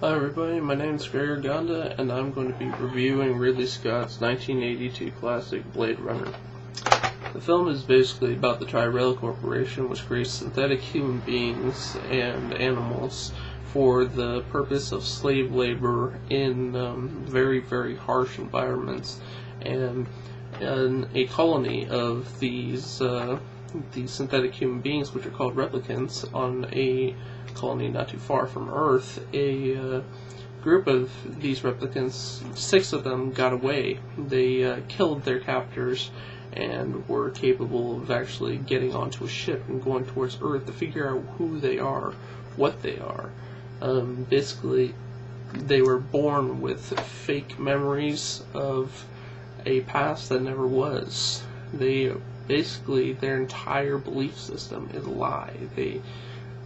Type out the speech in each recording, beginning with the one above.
Hi everybody, my name is Gregor Gonda, and I'm going to be reviewing Ridley Scott's 1982 classic Blade Runner. The film is basically about the Tyrell Corporation, which creates synthetic human beings and animals for the purpose of slave labor in very, very harsh environments. And in a colony of these synthetic human beings, which are called replicants, on a colony not too far from Earth, a group of these replicants, 6 of them got away. They killed their captors and were capable of actually getting onto a ship and going towards Earth to figure out who they are, what they are. Basically, they were born with fake memories of a past that never was. Basically, their entire belief system is a lie.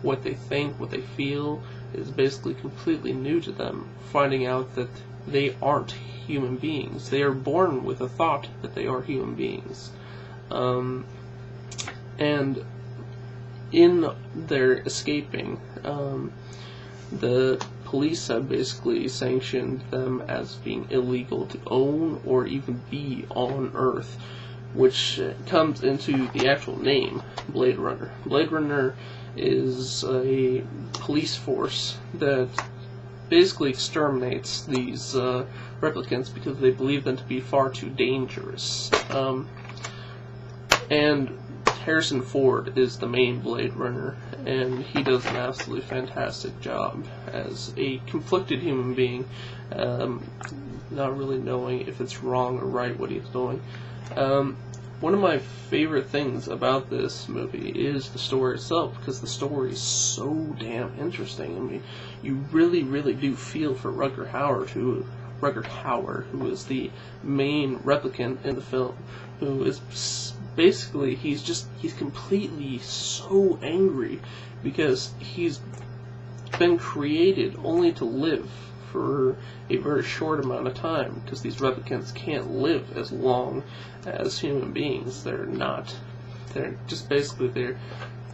What they think, what they feel, is basically completely new to them, finding out that they aren't human beings. They are born with a thought that they are human beings. And in their escaping, the police have basically sanctioned them as being illegal to own or even be on Earth, which comes into the actual name, Blade Runner. Blade Runner is a police force that basically exterminates these replicants because they believe them to be far too dangerous. And Harrison Ford is the main Blade Runner, and he does an absolutely fantastic job as a conflicted human being, not really knowing if it's wrong or right what he's doing. One of my favorite things about this movie is the story itself, because the story is so damn interesting. I mean, you really, really do feel for Rutger Hauer, who is the main replicant in the film, who is basically, he's completely so angry because he's been created only to live for a very short amount of time, because these replicants can't live as long as human beings. They're just basically,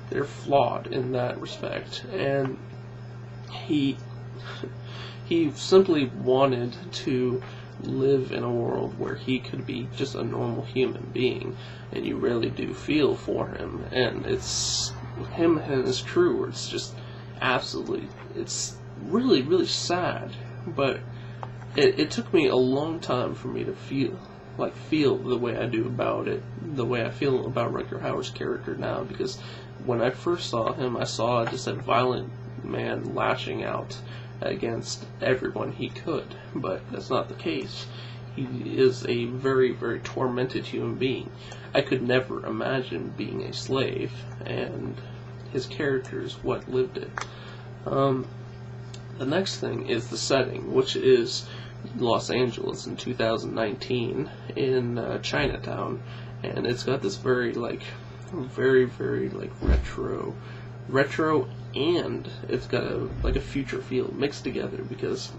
they're flawed in that respect. And he simply wanted to live in a world where he could be just a normal human being, and you really do feel for him. And it's him and his crew, it's just absolutely, it's really, really sad. But it took me a long time for me to feel the way I do about it, the way I feel about Rutger Hauer's character now, because when I first saw him, I saw just a violent man lashing out against everyone he could, but that's not the case. He is a very, very tormented human being. I could never imagine being a slave, and his character is what lived it. The next thing is the setting, which is Los Angeles in 2019 in Chinatown, and it's got this very, very, very retro, and it's got a future feel mixed together, because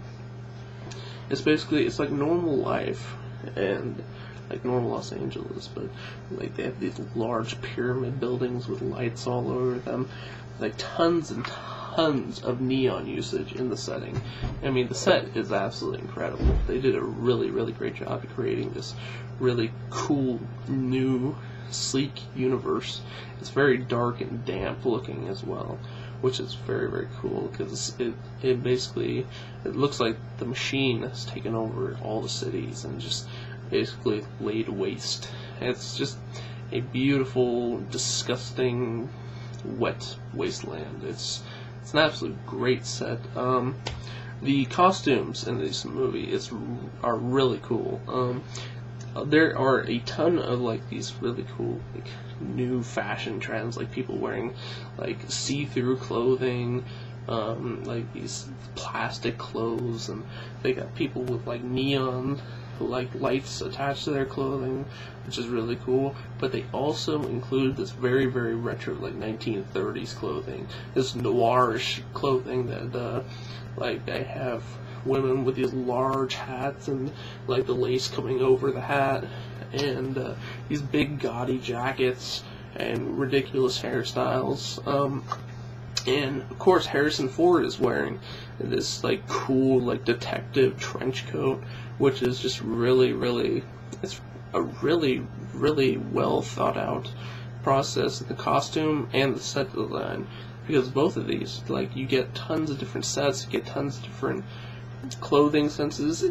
it's like normal life and like normal Los Angeles, but like they have these large pyramid buildings with lights all over them, like tons and tons of neon usage in the setting. I mean, the set is absolutely incredible. They did a really, really great job of creating this really cool, new, sleek universe. It's very dark and damp looking as well, which is very, very cool, because it basically, it looks like the machine has taken over all the cities and just basically laid waste. It's just a beautiful, disgusting, wet wasteland. It's an absolute great set. The costumes in this movie are really cool. There are a ton of these really cool new fashion trends, like people wearing see-through clothing, these plastic clothes, and they got people with neon lights attached to their clothing, which is really cool. But they also include this very, very retro 1930s clothing, this noirish clothing that they have women with these large hats and the lace coming over the hat, and these big gaudy jackets and ridiculous hairstyles. And of course, Harrison Ford is wearing this like cool like detective trench coat, which is just really it's a really well thought out process in the costume and the set design, because both of these, like, you get tons of different sets, you get tons of different clothing senses.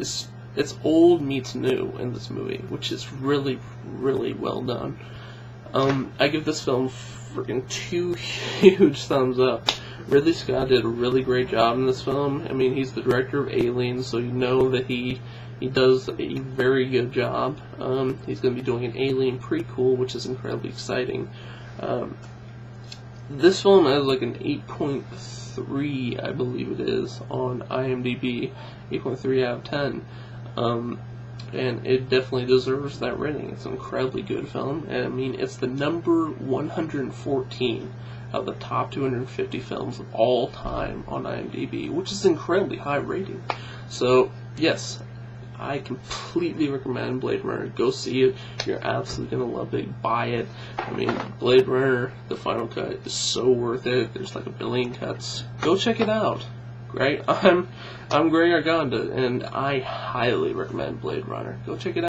It's old meets new in this movie, which is really well done. I give this film freaking 2 huge thumbs up. Ridley Scott did a really great job in this film. I mean, he's the director of Aliens, so you know that he does a very good job. He's going to be doing an Alien prequel, which is incredibly exciting. This film has like an 8.3, I believe it is, on IMDb. 8.3 out of 10. And it definitely deserves that rating. It's an incredibly good film. And I mean, it's the number 114 of the top 250 films of all time on IMDb, which is an incredibly high rating. So, yes, I completely recommend Blade Runner. Go see it. You're absolutely going to love it. Buy it. I mean, Blade Runner, the final cut, is so worth it. There's like 1 billion cuts. Go check it out. Right? I'm Gray Arganda, and I highly recommend Blade Runner. Go check it out.